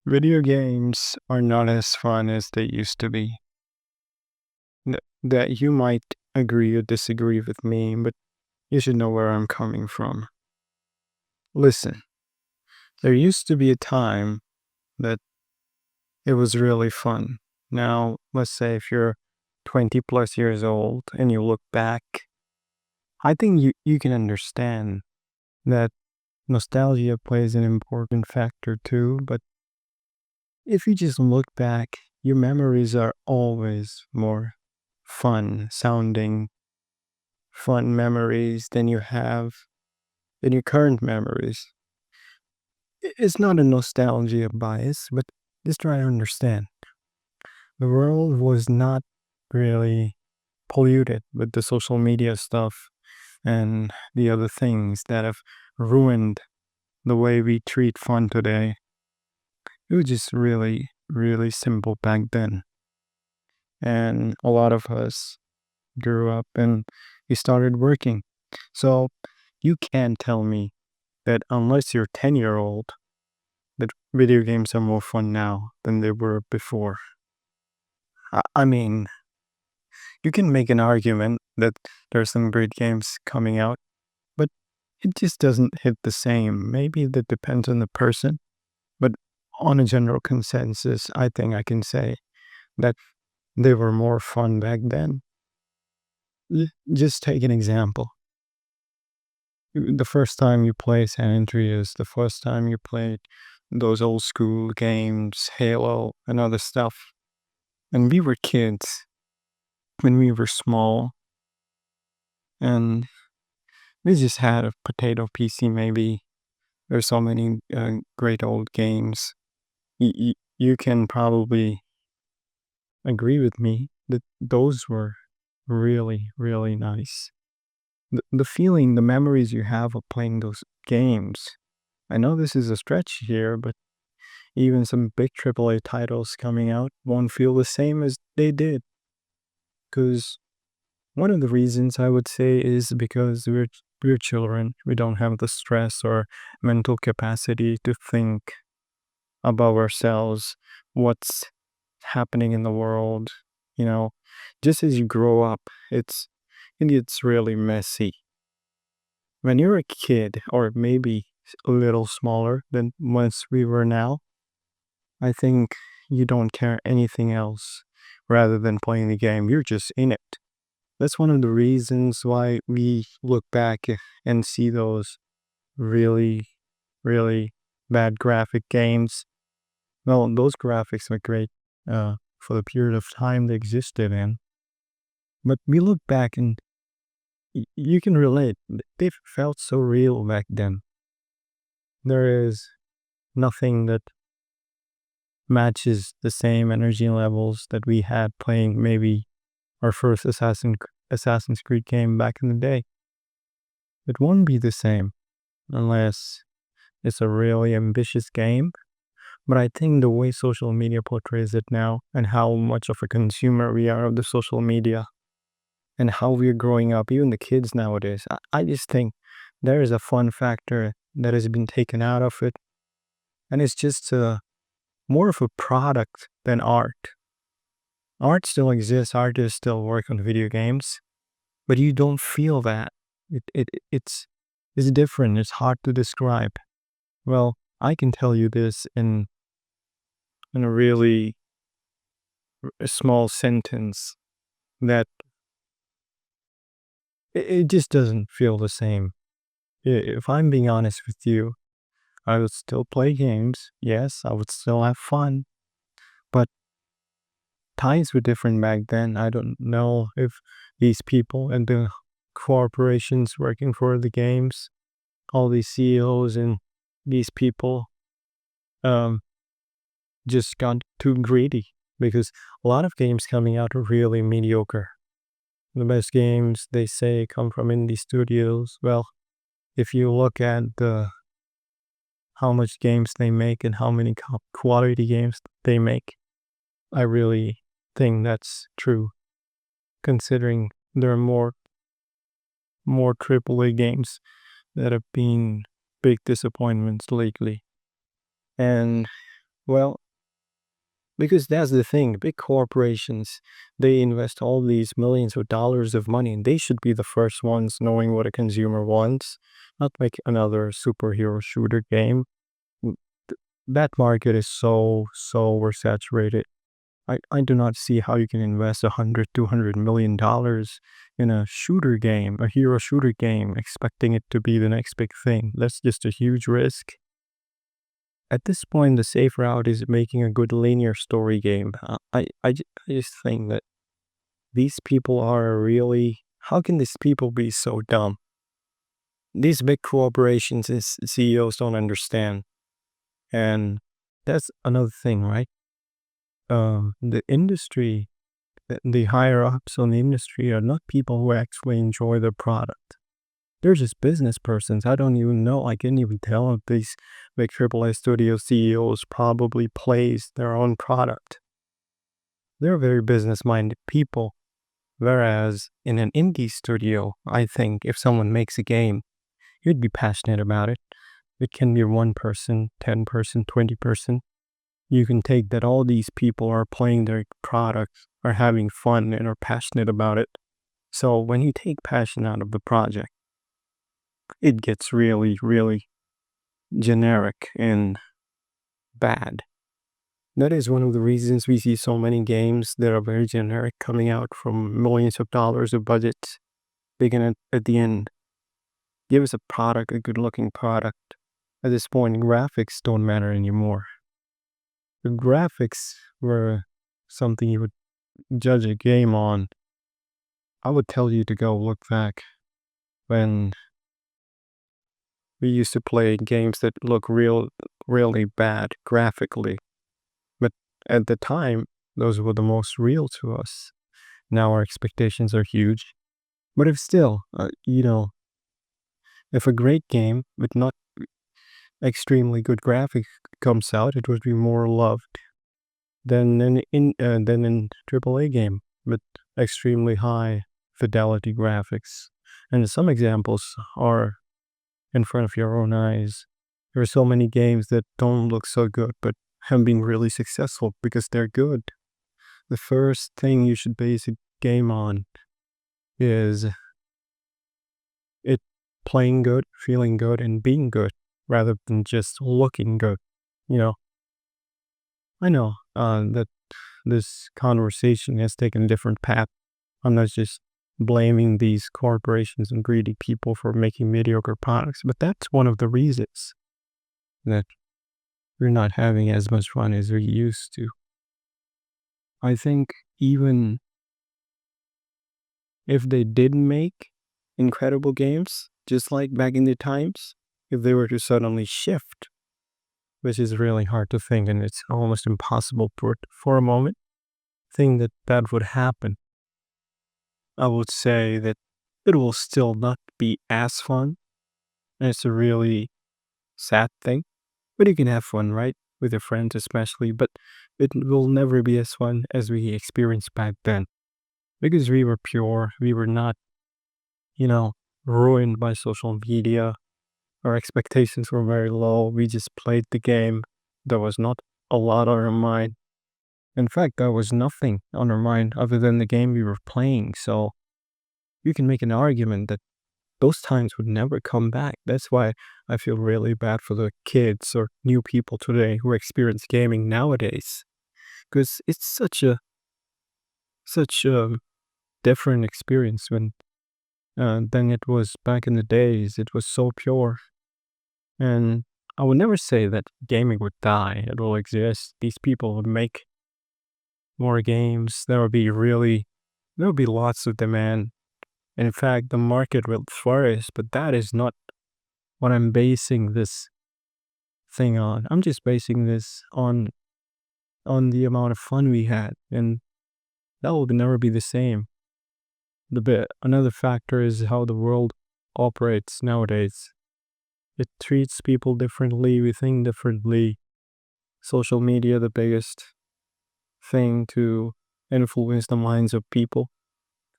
Video games are not as fun as they used to be. That you might agree or disagree with me, but you should know where I'm coming from. Listen, there used to be a time that it was really fun. Now, let's say if you're 20 plus years old and you look back, I think you can understand that nostalgia plays an important factor too. But if you just look back, your memories are always more fun sounding, fun memories than your current memories. It's not a nostalgia bias, but just try to understand. The world was not really polluted with the social media stuff and the other things that have ruined the way we treat fun today. It was just really, really simple back then. And a lot of us grew up and we started working. So you can't tell me that unless you're 10-year-old, that video games are more fun now than they were before. I mean, you can make an argument that there's some great games coming out, but it just doesn't hit the same. Maybe that depends on the person, but on a general consensus, I think I can say that they were more fun back then. Just take an example. The first time you play San Andreas, the first time you played those old school games, Halo and other stuff. And we were kids when we were small, and we just had a potato PC maybe. There's so many great old games. You can probably agree with me that those were really, really nice. The feeling, the memories you have of playing those games. I know this is a stretch here, but even some big AAA titles coming out won't feel the same as they did. Because one of the reasons I would say is because we're children. We don't have the stress or mental capacity to think about ourselves, what's happening in the world. You know, just as you grow up, it's really messy. When you're a kid, or maybe a little smaller than once we were now, I think you don't care anything else rather than playing the game. You're just in it. That's one of the reasons why we look back and see those really, really bad graphic games. Well, those graphics were great for the period of time they existed in. But we look back and you can relate. They felt so real back then. There is nothing that matches the same energy levels that we had playing maybe our first Assassin's Creed game back in the day. It won't be the same unless it's a really ambitious game. But I think the way social media portrays it now and how much of a consumer we are of the social media and how we're growing up, even the kids nowadays, I just think there is a fun factor that has been taken out of it. And it's just more of a product than art. Art still exists, artists still work on video games, but you don't feel that. It's different, it's hard to describe. Well, I can tell you this in a really small sentence that it just doesn't feel the same. If I'm being honest with you, I would still play games. Yes, I would still have fun, but times were different back then. I don't know if these people and the corporations working for the games, all these CEOs and these people, um, just got too greedy because a lot of games coming out are really mediocre. The best games, they say, come from indie studios. Well, if you look at how much games they make and how many quality games they make, I really think that's true, considering there are more AAA games that have been big disappointments lately. And Well, because that's the thing. Big corporations, they invest all these millions of dollars of money, and they should be the first ones knowing what a consumer wants, not like another superhero shooter game. Mm, That market is so oversaturated. I do not see how you can invest 100, $200 million in a shooter game, a hero shooter game, expecting it to be the next big thing. That's just a huge risk. At this point, the safe route is making a good linear story game. I just think that these people are really. How can these people be so dumb? These big corporations and CEOs don't understand. And that's another thing, right? The industry, the higher ups on the industry are not people who actually enjoy their product. They're just business persons. I don't even know. I can't even tell if these big AAA studio CEOs probably plays their own product. They're very business minded people. Whereas in an indie studio, I think if someone makes a game, you'd be passionate about it. It can be one person, 10 person, 20 person. You can take that all these people are playing their product, are having fun, and are passionate about it. So when you take passion out of the project, it gets really, really generic and bad. That is one of the reasons we see so many games that are very generic coming out from millions of dollars of budgets. Begin at the end. Give us a product, a good looking product. At this point, graphics don't matter anymore. The graphics were something you would judge a game on. I would tell you to go look back when we used to play games that look really bad graphically. But at the time, those were the most real to us. Now our expectations are huge. But if still, if a great game with not extremely good graphics comes out, it would be more loved than in AAA game with extremely high fidelity graphics. And some examples are in front of your own eyes. There are so many games that don't look so good, but have been really successful because they're good. The first thing you should base a game on is it playing good, feeling good, and being good rather than just looking good. You know, I know that this conversation has taken a different path. I'm not just blaming these corporations and greedy people for making mediocre products, but that's one of the reasons that we're not having as much fun as we used to. I think even if they did make incredible games, just like back in the times, if they were to suddenly shift, which is really hard to think and it's almost impossible for a moment, think that would happen. I would say that it will still not be as fun. And it's a really sad thing. But you can have fun, right? With your friends, especially. But it will never be as fun as we experienced back then. Because we were pure. We were not, ruined by social media. Our expectations were very low. We just played the game. There was not a lot on our mind. In fact, there was nothing on our mind other than the game we were playing. So you can make an argument that those times would never come back. That's why I feel really bad for the kids or new people today who experience gaming nowadays. Because it's such a different experience when than it was back in the days. It was so pure. And I would never say that gaming would die. It will exist. These people would make more games. There will be lots of demand. In fact, the market will flourish, but that is not what I'm basing this thing on. I'm just basing this on the amount of fun we had, and that will never be the same. Another factor is how the world operates nowadays. It treats people differently, we think differently. Social media, the biggest thing to influence the minds of people.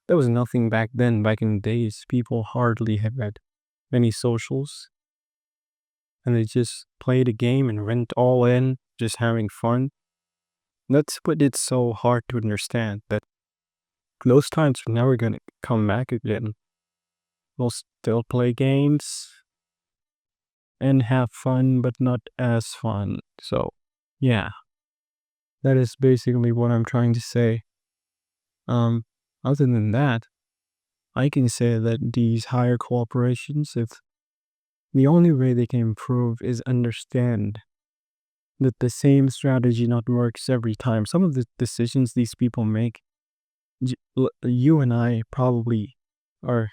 There was nothing back then. Back in the days, people hardly had many socials, and they just played a game and went all in just having fun. That's what it's so hard to understand, that those times are never gonna come back again. We'll still play games and have fun, but not as fun. So, yeah, that is basically what I'm trying to say. Um, Other than that, I can say that these higher corporations, if the only way they can improve is understand that the same strategy not works every time. Some of the decisions these people make, you and I probably are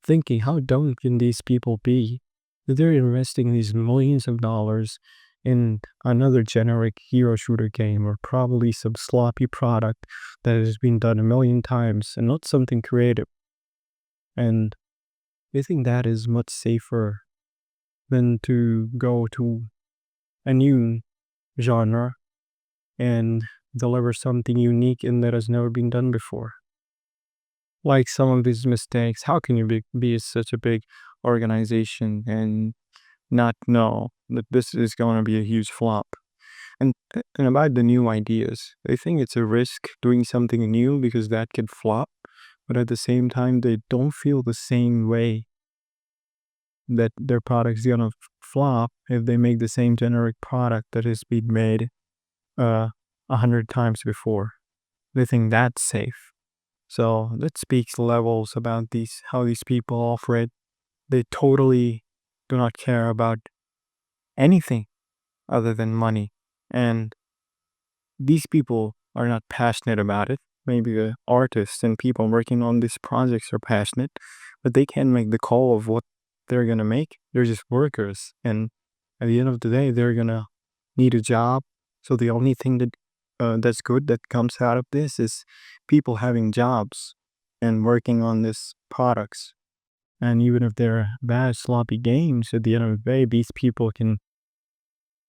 thinking, how dumb can these people be? That they're investing these millions of dollars in another generic hero shooter game, or probably some sloppy product that has been done a million times and not something creative. And I think that is much safer than to go to a new genre and deliver something unique and that has never been done before. Like some of these mistakes, how can you be such a big organization and not know that this is going to be a huge flop? And about the new ideas, they think it's a risk doing something new because that could flop, but at the same time, they don't feel the same way that their product's gonna flop if they make the same generic product that has been made 100 times before. They think that's safe. So that speaks levels about how these people operate. They totally do not care about anything other than money. And these people are not passionate about it. Maybe the artists and people working on these projects are passionate, but they can't make the call of what they're gonna make. They're just workers. And at the end of the day, they're gonna need a job. So the only thing that's good that comes out of this is people having jobs and working on these products. And even if they're bad, sloppy games, at the end of the day, these people can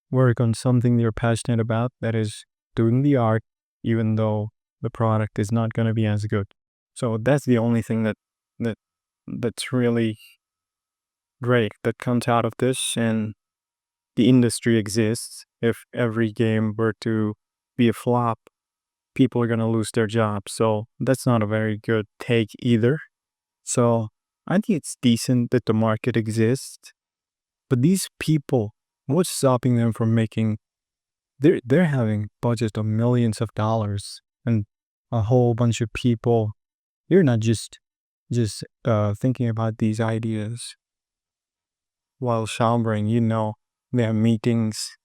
work on something they're passionate about, that is doing the art, even though the product is not going to be as good. So that's the only thing that that's really great that comes out of this. And the industry exists. If every game were to be a flop, people are going to lose their jobs. So that's not a very good take either. So I think it's decent that the market exists, but these people, what's stopping them from making? They're having budget of millions of dollars and a whole bunch of people. They're not just thinking about these ideas while showering. They have meetings.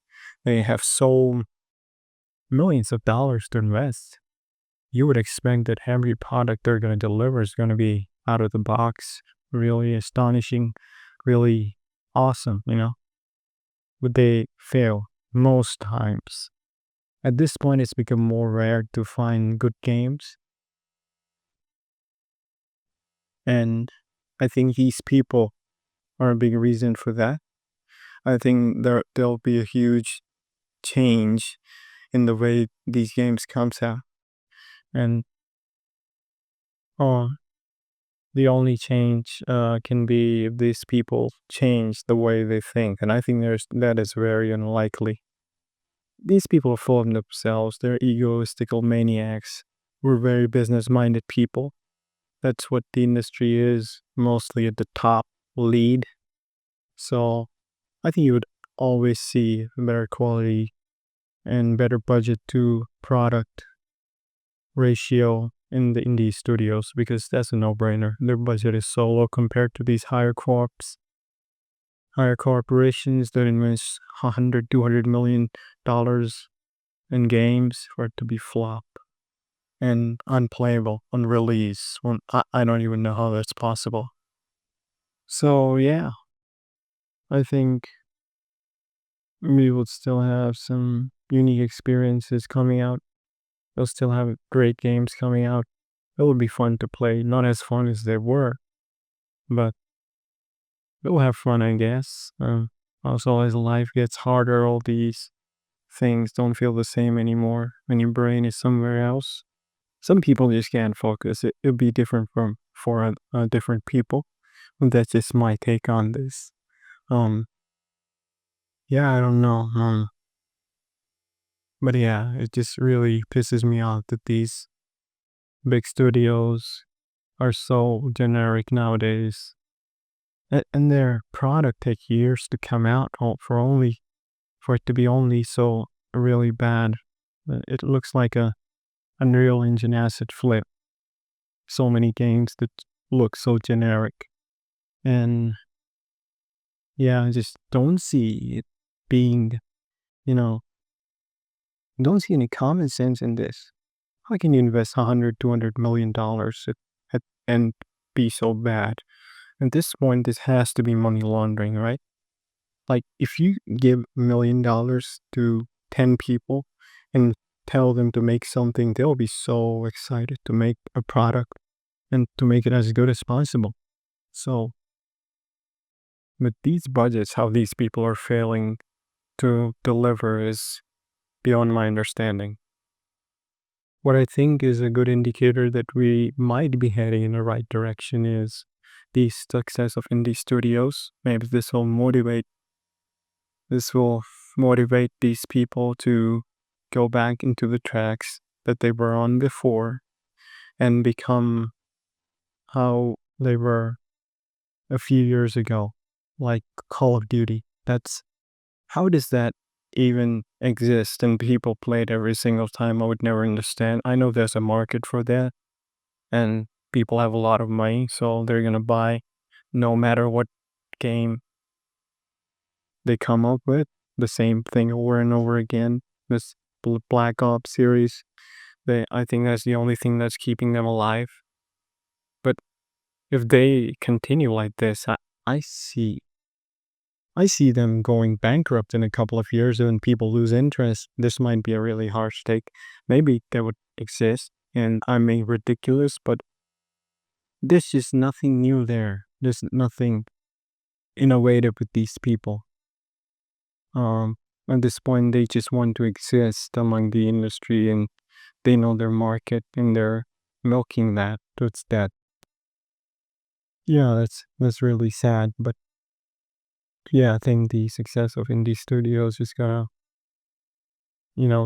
They have so millions of dollars to invest. You would expect that every product they're going to deliver is going to be out of the box, really astonishing, really awesome, But they fail most times. At this point, it's become more rare to find good games. And I think these people are a big reason for that. I think there'll be a huge change in the way these games comes out. And oh, the only change can be if these people change the way they think. And I think that is very unlikely. These people are full of themselves. They're egoistical maniacs. We're very business-minded people. That's what the industry is, mostly at the top lead. So I think you would always see better quality and better budget to product ratio in the indie studios, because that's a no-brainer. Their budget is so low compared to these higher corporations that invest $100-200 million in games for it to be flop and unplayable on release. I don't even know how that's possible. So yeah, I think we would still have some unique experiences coming out. We'll still have great games coming out. It will be fun to play. Not as fun as they were, but we'll have fun, I guess. Also, as life gets harder, all these things don't feel the same anymore when your brain is somewhere else. Some people just can't focus. It'll be different for different people. That's just my take on this. Yeah, I don't know. But yeah, it just really pisses me off that these big studios are so generic nowadays. And their product take years to come out for it to be only so really bad. It looks like a Unreal Engine asset flip. So many games that look so generic. And yeah, I just don't see it being, you know, don't see any common sense in this. How can you invest 100, $200 million and be so bad? At this point, this has to be money laundering, right? Like, if you give $1 million to 10 people and tell them to make something, they'll be so excited to make a product and to make it as good as possible. So, with these budgets, how these people are failing to deliver is beyond my understanding. What I think is a good indicator that we might be heading in the right direction is the success of indie studios. Maybe this will motivate these people to go back into the tracks that they were on before and become how they were a few years ago, like Call of Duty. That's how does that even exist and people play it every single time? I would never understand. I know there's a market for that and people have a lot of money, so they're gonna buy no matter what game they come up with, the same thing over and over again. This Black Ops series, I think that's the only thing that's keeping them alive. But if they continue like this, I see I see them going bankrupt in a couple of years when people lose interest. This might be a really harsh take. Maybe they would exist, and I mean ridiculous, but there's just nothing new there. There's nothing innovative with these people. Um, at this point, they just want to exist among the industry, and they know their market, and they're milking that. That's that. Yeah, that's really sad. But yeah, I think the success of indie studios is gonna,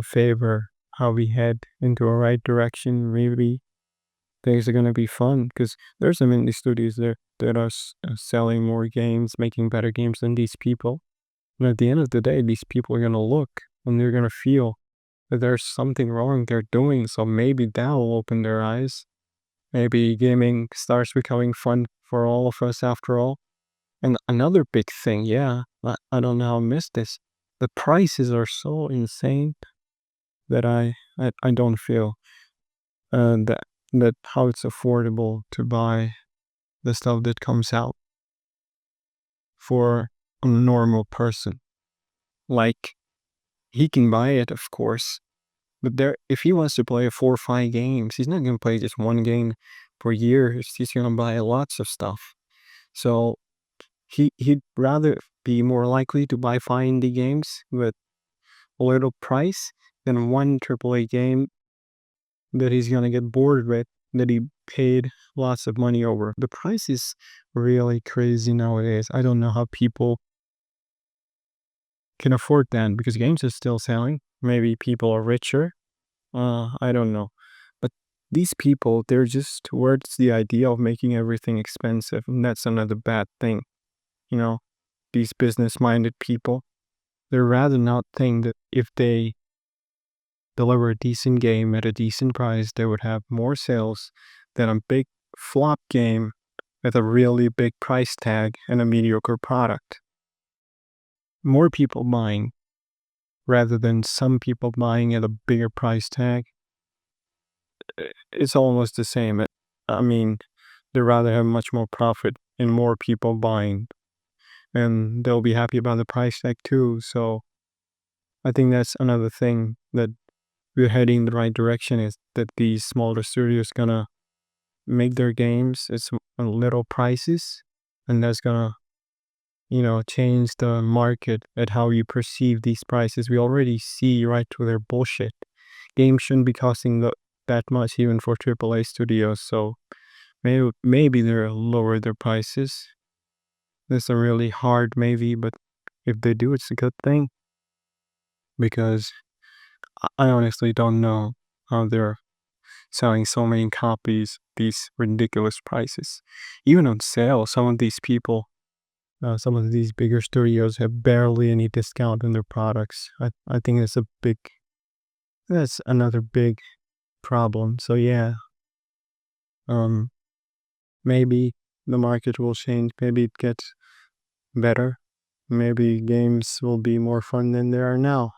favor how we head into a right direction. Maybe things are gonna be fun because there's some indie studios there that are selling more games, making better games than these people. And at the end of the day, these people are gonna look and they're gonna feel that there's something wrong they're doing. So maybe that'll open their eyes. Maybe gaming starts becoming fun for all of us after all. And another big thing, yeah, I don't know how I missed this. The prices are so insane that I don't feel that how it's affordable to buy the stuff that comes out for a normal person. Like he can buy it, of course, but if he wants to play 4 or 5 games, he's not gonna play just one game for years. He's gonna buy lots of stuff. So he'd rather be more likely to buy 5 indie games with a little price than one AAA game that he's gonna get bored with that he paid lots of money over. The price is really crazy nowadays. I don't know how people can afford that because games are still selling. Maybe people are richer. I don't know. But these people, they're just towards the idea of making everything expensive, and that's another bad thing. You know, these business-minded people, they'd rather not think that if they deliver a decent game at a decent price, they would have more sales than a big flop game with a really big price tag and a mediocre product. More people buying rather than some people buying at a bigger price tag, it's almost the same. I mean, they'd rather have much more profit and more people buying, and they'll be happy about the price tag too. So I think that's another thing that we're heading the right direction is that these smaller studios gonna make their games at little prices, and that's gonna change the market at how you perceive these prices. We already see right through their bullshit. Games shouldn't be costing that much even for AAA studios, so maybe they'll lower their prices. That's a really hard maybe, but if they do, it's a good thing because I honestly don't know how they're selling so many copies, these ridiculous prices. Even on sale, some of these bigger studios have barely any discount on their products. I think that's another big problem. So yeah, um, maybe the market will change. Maybe it gets better. Maybe games will be more fun than they are now.